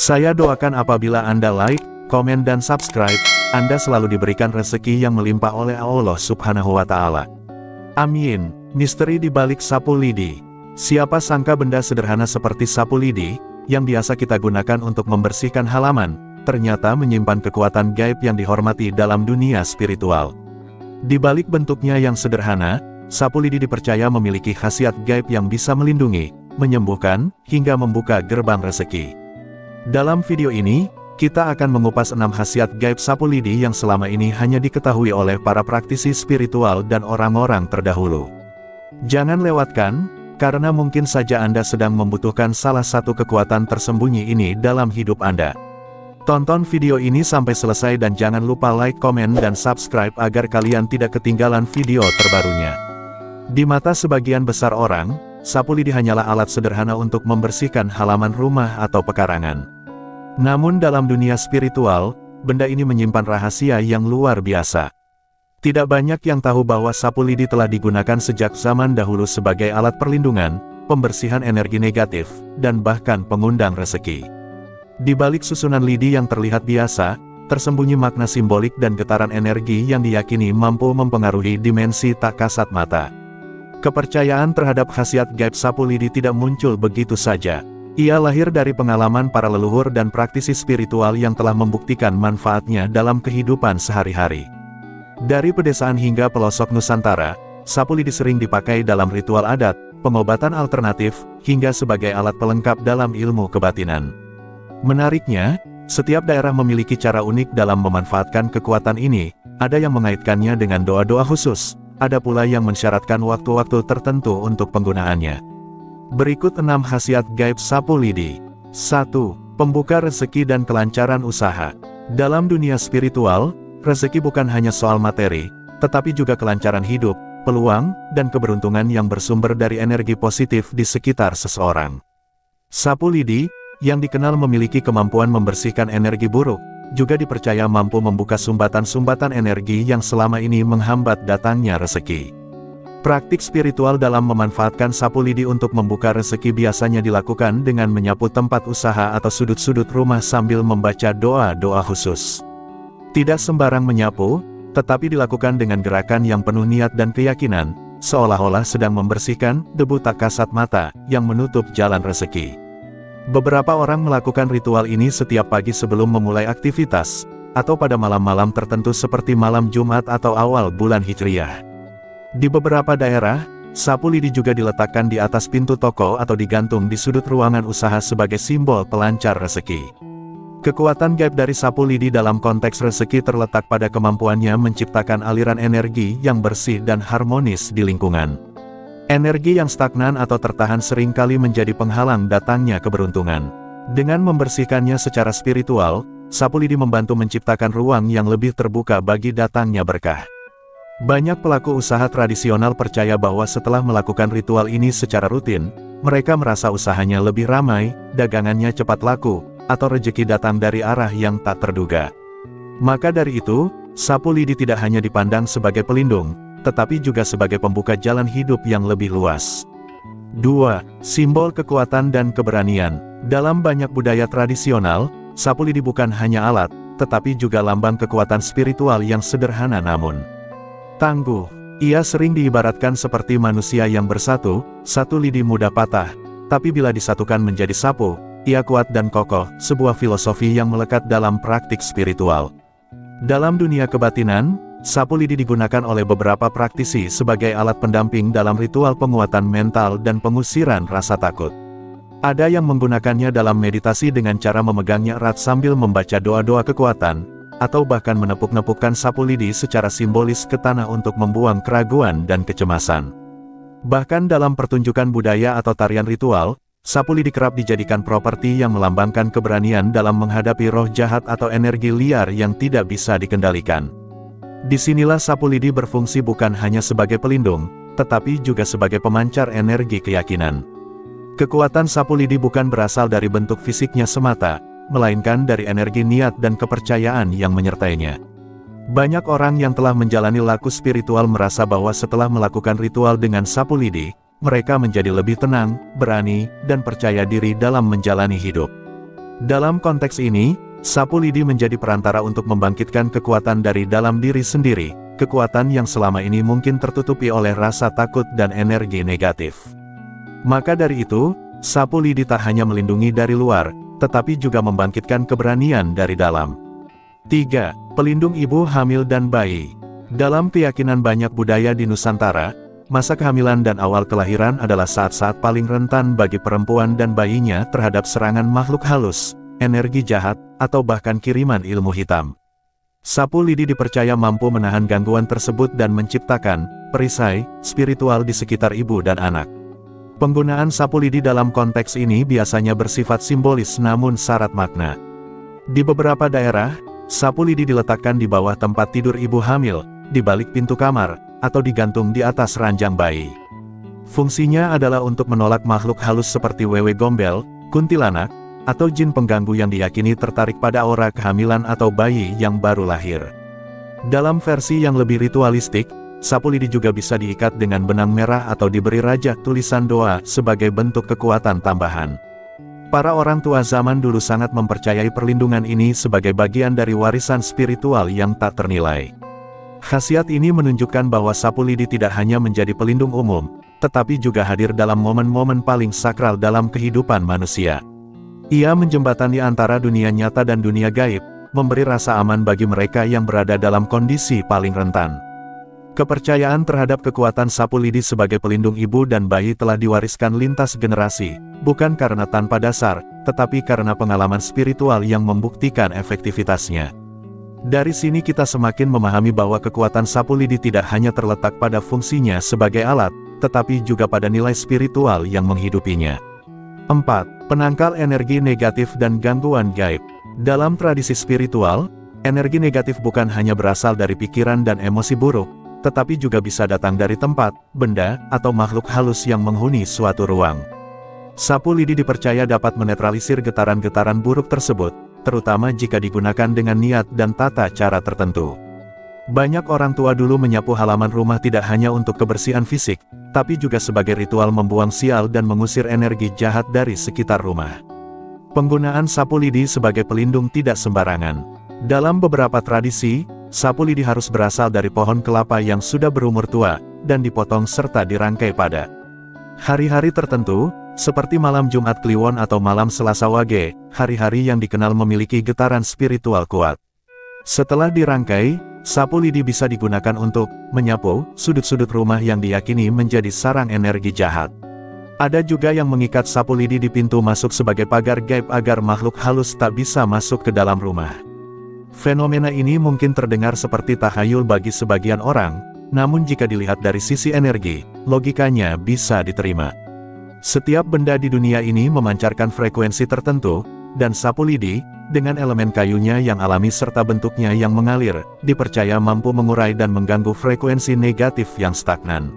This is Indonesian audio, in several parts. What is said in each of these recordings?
Saya doakan apabila Anda like, komen dan subscribe, Anda selalu diberikan rezeki yang melimpah oleh Allah Subhanahu wa Ta'ala. Amin. Misteri di balik sapu lidi. Siapa sangka benda sederhana seperti sapu lidi, yang biasa kita gunakan untuk membersihkan halaman, ternyata menyimpan kekuatan gaib yang dihormati dalam dunia spiritual. Di balik bentuknya yang sederhana, sapu lidi dipercaya memiliki khasiat gaib yang bisa melindungi, menyembuhkan, hingga membuka gerbang rezeki. Dalam video ini, kita akan mengupas 6 khasiat gaib sapu lidi yang selama ini hanya diketahui oleh para praktisi spiritual dan orang-orang terdahulu. Jangan lewatkan, karena mungkin saja Anda sedang membutuhkan salah satu kekuatan tersembunyi ini dalam hidup Anda. Tonton video ini sampai selesai dan jangan lupa like, komen, dan subscribe agar kalian tidak ketinggalan video terbarunya. Di mata sebagian besar orang, sapu lidi hanyalah alat sederhana untuk membersihkan halaman rumah atau pekarangan. Namun dalam dunia spiritual, benda ini menyimpan rahasia yang luar biasa. Tidak banyak yang tahu bahwa sapu lidi telah digunakan sejak zaman dahulu sebagai alat perlindungan, pembersihan energi negatif, dan bahkan pengundang rezeki. Di balik susunan lidi yang terlihat biasa, tersembunyi makna simbolik dan getaran energi yang diyakini mampu mempengaruhi dimensi tak kasat mata. Kepercayaan terhadap khasiat gaib sapu lidi tidak muncul begitu saja. Ia lahir dari pengalaman para leluhur dan praktisi spiritual yang telah membuktikan manfaatnya dalam kehidupan sehari-hari. Dari pedesaan hingga pelosok Nusantara, sapu lidi sering dipakai dalam ritual adat, pengobatan alternatif, hingga sebagai alat pelengkap dalam ilmu kebatinan. Menariknya, setiap daerah memiliki cara unik dalam memanfaatkan kekuatan ini, ada yang mengaitkannya dengan doa-doa khusus. Ada pula yang mensyaratkan waktu-waktu tertentu untuk penggunaannya. Berikut 6 khasiat gaib sapu lidi. 1. Pembuka rezeki dan kelancaran usaha. Dalam dunia spiritual, rezeki bukan hanya soal materi, tetapi juga kelancaran hidup, peluang, dan keberuntungan yang bersumber dari energi positif di sekitar seseorang. Sapu lidi, yang dikenal memiliki kemampuan membersihkan energi buruk, juga dipercaya mampu membuka sumbatan-sumbatan energi yang selama ini menghambat datangnya rezeki. Praktik spiritual dalam memanfaatkan sapu lidi untuk membuka rezeki biasanya dilakukan dengan menyapu tempat usaha atau sudut-sudut rumah sambil membaca doa-doa khusus. Tidak sembarang menyapu, tetapi dilakukan dengan gerakan yang penuh niat dan keyakinan, seolah-olah sedang membersihkan debu tak kasat mata yang menutup jalan rezeki. Beberapa orang melakukan ritual ini setiap pagi sebelum memulai aktivitas, atau pada malam-malam tertentu seperti malam Jumat atau awal bulan Hijriyah. Di beberapa daerah, sapu lidi juga diletakkan di atas pintu toko atau digantung di sudut ruangan usaha sebagai simbol pelancar rezeki. Kekuatan gaib dari sapu lidi dalam konteks rezeki terletak pada kemampuannya menciptakan aliran energi yang bersih dan harmonis di lingkungan. Energi yang stagnan atau tertahan seringkali menjadi penghalang datangnya keberuntungan. Dengan membersihkannya secara spiritual, sapu lidi membantu menciptakan ruang yang lebih terbuka bagi datangnya berkah. Banyak pelaku usaha tradisional percaya bahwa setelah melakukan ritual ini secara rutin, mereka merasa usahanya lebih ramai, dagangannya cepat laku, atau rezeki datang dari arah yang tak terduga. Maka dari itu, sapu lidi tidak hanya dipandang sebagai pelindung, tetapi juga sebagai pembuka jalan hidup yang lebih luas. 2. Simbol kekuatan dan keberanian. Dalam banyak budaya tradisional, sapu lidi bukan hanya alat, tetapi juga lambang kekuatan spiritual yang sederhana namun tangguh. Ia sering diibaratkan seperti manusia yang bersatu, satu lidi mudah patah, tapi bila disatukan menjadi sapu, ia kuat dan kokoh, sebuah filosofi yang melekat dalam praktik spiritual. Dalam dunia kebatinan, sapu lidi digunakan oleh beberapa praktisi sebagai alat pendamping dalam ritual penguatan mental dan pengusiran rasa takut. Ada yang menggunakannya dalam meditasi dengan cara memegangnya erat sambil membaca doa-doa kekuatan, atau bahkan menepuk-nepukkan sapu lidi secara simbolis ke tanah untuk membuang keraguan dan kecemasan. Bahkan dalam pertunjukan budaya atau tarian ritual, sapu lidi kerap dijadikan properti yang melambangkan keberanian dalam menghadapi roh jahat atau energi liar yang tidak bisa dikendalikan. Disinilah sapu lidi berfungsi bukan hanya sebagai pelindung, tetapi juga sebagai pemancar energi keyakinan. Kekuatan sapu lidi bukan berasal dari bentuk fisiknya semata, melainkan dari energi niat dan kepercayaan yang menyertainya. Banyak orang yang telah menjalani laku spiritual merasa bahwa setelah melakukan ritual dengan sapu lidi, mereka menjadi lebih tenang, berani, dan percaya diri dalam menjalani hidup. Dalam konteks ini, sapu lidi menjadi perantara untuk membangkitkan kekuatan dari dalam diri sendiri, kekuatan yang selama ini mungkin tertutupi oleh rasa takut dan energi negatif. Maka dari itu, sapu lidi tak hanya melindungi dari luar, tetapi juga membangkitkan keberanian dari dalam. 3. Pelindung ibu hamil dan bayi. Dalam keyakinan banyak budaya di Nusantara, masa kehamilan dan awal kelahiran adalah saat-saat paling rentan bagi perempuan dan bayinya terhadap serangan makhluk halus, energi jahat, atau bahkan kiriman ilmu hitam. Sapu lidi dipercaya mampu menahan gangguan tersebut dan menciptakan perisai spiritual di sekitar ibu dan anak. Penggunaan sapu lidi dalam konteks ini biasanya bersifat simbolis namun syarat makna. Di beberapa daerah, sapu lidi diletakkan di bawah tempat tidur ibu hamil, di balik pintu kamar, atau digantung di atas ranjang bayi. Fungsinya adalah untuk menolak makhluk halus seperti wewe gombel, kuntilanak, atau jin pengganggu yang diyakini tertarik pada aura kehamilan atau bayi yang baru lahir. Dalam versi yang lebih ritualistik, sapu lidi juga bisa diikat dengan benang merah atau diberi raja tulisan doa sebagai bentuk kekuatan tambahan. Para orang tua zaman dulu sangat mempercayai perlindungan ini sebagai bagian dari warisan spiritual yang tak ternilai. Khasiat ini menunjukkan bahwa sapu lidi tidak hanya menjadi pelindung umum, tetapi juga hadir dalam momen-momen paling sakral dalam kehidupan manusia. Ia menjembatani antara dunia nyata dan dunia gaib, memberi rasa aman bagi mereka yang berada dalam kondisi paling rentan. Kepercayaan terhadap kekuatan sapu lidi sebagai pelindung ibu dan bayi telah diwariskan lintas generasi, bukan karena tanpa dasar, tetapi karena pengalaman spiritual yang membuktikan efektivitasnya. Dari sini kita semakin memahami bahwa kekuatan sapu lidi tidak hanya terletak pada fungsinya sebagai alat, tetapi juga pada nilai spiritual yang menghidupinya. 4. Penangkal energi negatif dan gangguan gaib. Dalam tradisi spiritual, energi negatif bukan hanya berasal dari pikiran dan emosi buruk, tetapi juga bisa datang dari tempat, benda, atau makhluk halus yang menghuni suatu ruang. Sapu lidi dipercaya dapat menetralisir getaran-getaran buruk tersebut, terutama jika digunakan dengan niat dan tata cara tertentu. Banyak orang tua dulu menyapu halaman rumah tidak hanya untuk kebersihan fisik, tapi juga sebagai ritual membuang sial dan mengusir energi jahat dari sekitar rumah. Penggunaan sapu lidi sebagai pelindung tidak sembarangan. Dalam beberapa tradisi, sapu lidi harus berasal dari pohon kelapa yang sudah berumur tua, dan dipotong serta dirangkai pada hari-hari tertentu, seperti malam Jumat Kliwon atau malam Selasa Wage, hari-hari yang dikenal memiliki getaran spiritual kuat. Setelah dirangkai, sapu lidi bisa digunakan untuk menyapu sudut-sudut rumah yang diyakini menjadi sarang energi jahat. Ada juga yang mengikat sapu lidi di pintu masuk sebagai pagar gaib agar makhluk halus tak bisa masuk ke dalam rumah. Fenomena ini mungkin terdengar seperti tahayul bagi sebagian orang, namun jika dilihat dari sisi energi, logikanya bisa diterima. Setiap benda di dunia ini memancarkan frekuensi tertentu, dan sapu lidi, dengan elemen kayunya yang alami serta bentuknya yang mengalir, dipercaya mampu mengurai dan mengganggu frekuensi negatif yang stagnan.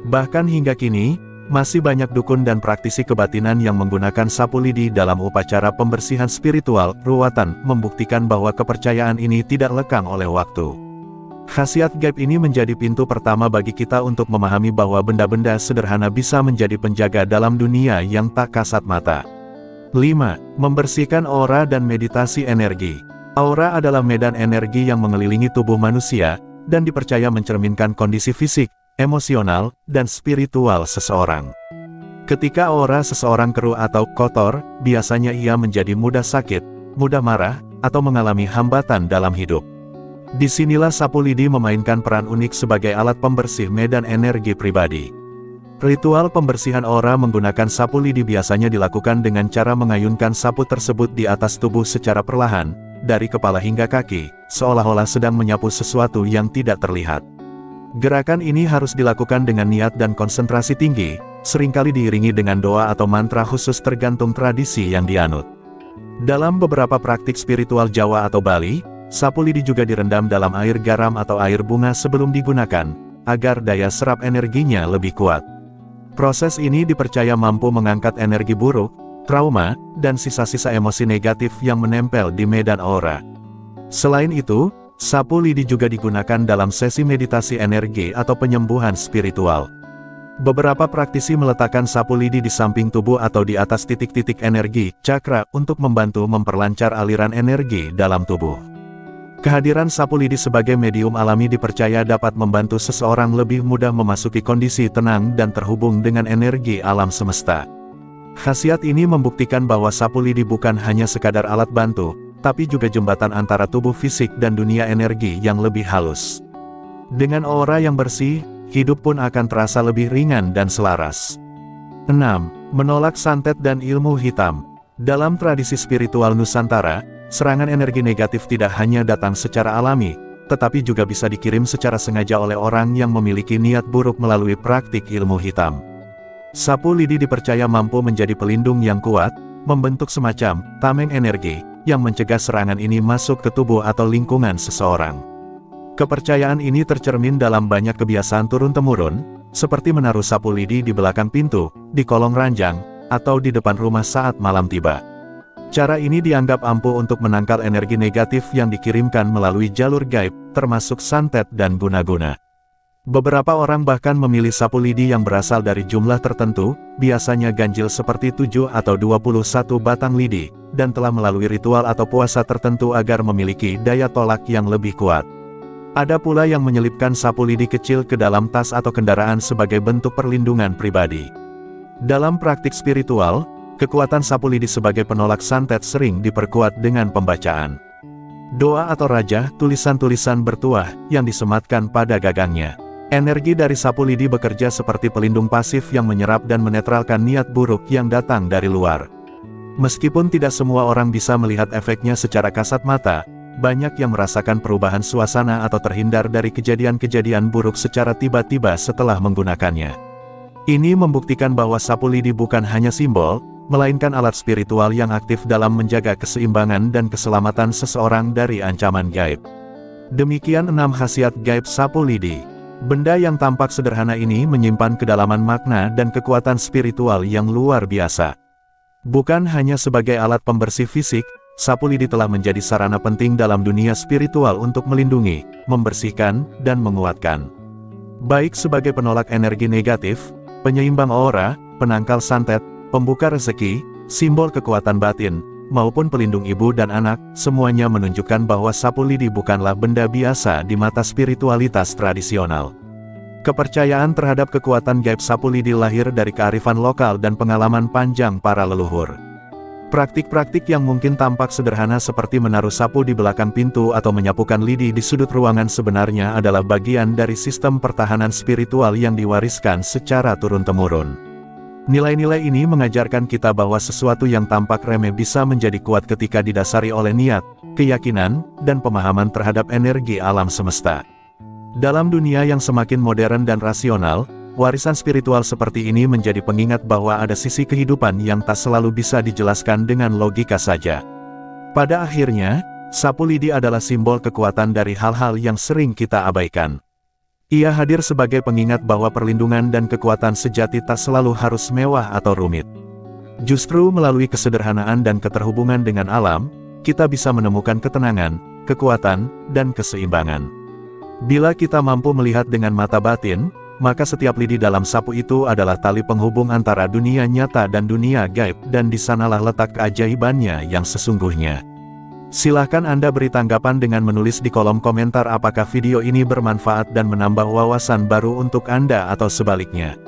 Bahkan hingga kini, masih banyak dukun dan praktisi kebatinan yang menggunakan sapu lidi dalam upacara pembersihan spiritual, ruwatan, membuktikan bahwa kepercayaan ini tidak lekang oleh waktu. Khasiat gaib ini menjadi pintu pertama bagi kita untuk memahami bahwa benda-benda sederhana bisa menjadi penjaga dalam dunia yang tak kasat mata. 5. Membersihkan aura dan meditasi energi. Aura adalah medan energi yang mengelilingi tubuh manusia, dan dipercaya mencerminkan kondisi fisik, emosional, dan spiritual seseorang. Ketika aura seseorang keruh atau kotor, biasanya ia menjadi mudah sakit, mudah marah, atau mengalami hambatan dalam hidup. Disinilah sapu lidi memainkan peran unik sebagai alat pembersih medan energi pribadi. Ritual pembersihan aura menggunakan sapu lidi biasanya dilakukan dengan cara mengayunkan sapu tersebut di atas tubuh secara perlahan, dari kepala hingga kaki, seolah-olah sedang menyapu sesuatu yang tidak terlihat. Gerakan ini harus dilakukan dengan niat dan konsentrasi tinggi, seringkali diiringi dengan doa atau mantra khusus tergantung tradisi yang dianut. Dalam beberapa praktik spiritual Jawa atau Bali, sapu lidi juga direndam dalam air garam atau air bunga sebelum digunakan, agar daya serap energinya lebih kuat. Proses ini dipercaya mampu mengangkat energi buruk, trauma, dan sisa-sisa emosi negatif yang menempel di medan aura. Selain itu, sapu lidi juga digunakan dalam sesi meditasi energi atau penyembuhan spiritual. Beberapa praktisi meletakkan sapu lidi di samping tubuh atau di atas titik-titik energi, cakra, untuk membantu memperlancar aliran energi dalam tubuh. Kehadiran sapu lidi sebagai medium alami dipercaya dapat membantu seseorang lebih mudah memasuki kondisi tenang dan terhubung dengan energi alam semesta. Khasiat ini membuktikan bahwa sapu lidi bukan hanya sekadar alat bantu, tapi juga jembatan antara tubuh fisik dan dunia energi yang lebih halus. Dengan aura yang bersih, hidup pun akan terasa lebih ringan dan selaras. 6. Menolak santet dan ilmu hitam. Dalam tradisi spiritual Nusantara, serangan energi negatif tidak hanya datang secara alami, tetapi juga bisa dikirim secara sengaja oleh orang yang memiliki niat buruk melalui praktik ilmu hitam. Sapu lidi dipercaya mampu menjadi pelindung yang kuat, membentuk semacam tameng energi, yang mencegah serangan ini masuk ke tubuh atau lingkungan seseorang. Kepercayaan ini tercermin dalam banyak kebiasaan turun-temurun, seperti menaruh sapu lidi di belakang pintu, di kolong ranjang, atau di depan rumah saat malam tiba. Cara ini dianggap ampuh untuk menangkal energi negatif yang dikirimkan melalui jalur gaib, termasuk santet dan guna-guna. Beberapa orang bahkan memilih sapu lidi yang berasal dari jumlah tertentu, biasanya ganjil seperti 7 atau 21 batang lidi, dan telah melalui ritual atau puasa tertentu agar memiliki daya tolak yang lebih kuat. Ada pula yang menyelipkan sapu lidi kecil ke dalam tas atau kendaraan sebagai bentuk perlindungan pribadi. Dalam praktik spiritual, kekuatan sapu lidi sebagai penolak santet sering diperkuat dengan pembacaan doa atau raja, tulisan-tulisan bertuah, yang disematkan pada gagangnya. Energi dari sapu lidi bekerja seperti pelindung pasif yang menyerap dan menetralkan niat buruk yang datang dari luar. Meskipun tidak semua orang bisa melihat efeknya secara kasat mata, banyak yang merasakan perubahan suasana atau terhindar dari kejadian-kejadian buruk secara tiba-tiba setelah menggunakannya. Ini membuktikan bahwa sapu lidi bukan hanya simbol, melainkan alat spiritual yang aktif dalam menjaga keseimbangan dan keselamatan seseorang dari ancaman gaib. Demikian 6 khasiat gaib sapu lidi. Benda yang tampak sederhana ini menyimpan kedalaman makna dan kekuatan spiritual yang luar biasa. Bukan hanya sebagai alat pembersih fisik, sapu lidi telah menjadi sarana penting dalam dunia spiritual untuk melindungi, membersihkan, dan menguatkan. Baik sebagai penolak energi negatif, penyeimbang aura, penangkal santet, pembuka rezeki, simbol kekuatan batin, maupun pelindung ibu dan anak, semuanya menunjukkan bahwa sapu lidi bukanlah benda biasa di mata spiritualitas tradisional. Kepercayaan terhadap kekuatan gaib sapu lidi lahir dari kearifan lokal dan pengalaman panjang para leluhur. Praktik-praktik yang mungkin tampak sederhana seperti menaruh sapu di belakang pintu atau menyapukan lidi di sudut ruangan sebenarnya adalah bagian dari sistem pertahanan spiritual yang diwariskan secara turun-temurun. Nilai-nilai ini mengajarkan kita bahwa sesuatu yang tampak remeh bisa menjadi kuat ketika didasari oleh niat, keyakinan, dan pemahaman terhadap energi alam semesta. Dalam dunia yang semakin modern dan rasional, warisan spiritual seperti ini menjadi pengingat bahwa ada sisi kehidupan yang tak selalu bisa dijelaskan dengan logika saja. Pada akhirnya, sapu lidi adalah simbol kekuatan dari hal-hal yang sering kita abaikan. Ia hadir sebagai pengingat bahwa perlindungan dan kekuatan sejati tak selalu harus mewah atau rumit. Justru melalui kesederhanaan dan keterhubungan dengan alam, kita bisa menemukan ketenangan, kekuatan, dan keseimbangan. Bila kita mampu melihat dengan mata batin, maka setiap lidi dalam sapu itu adalah tali penghubung antara dunia nyata dan dunia gaib, dan di sanalah letak keajaibannya yang sesungguhnya. Silahkan Anda beri tanggapan dengan menulis di kolom komentar apakah video ini bermanfaat dan menambah wawasan baru untuk Anda atau sebaliknya.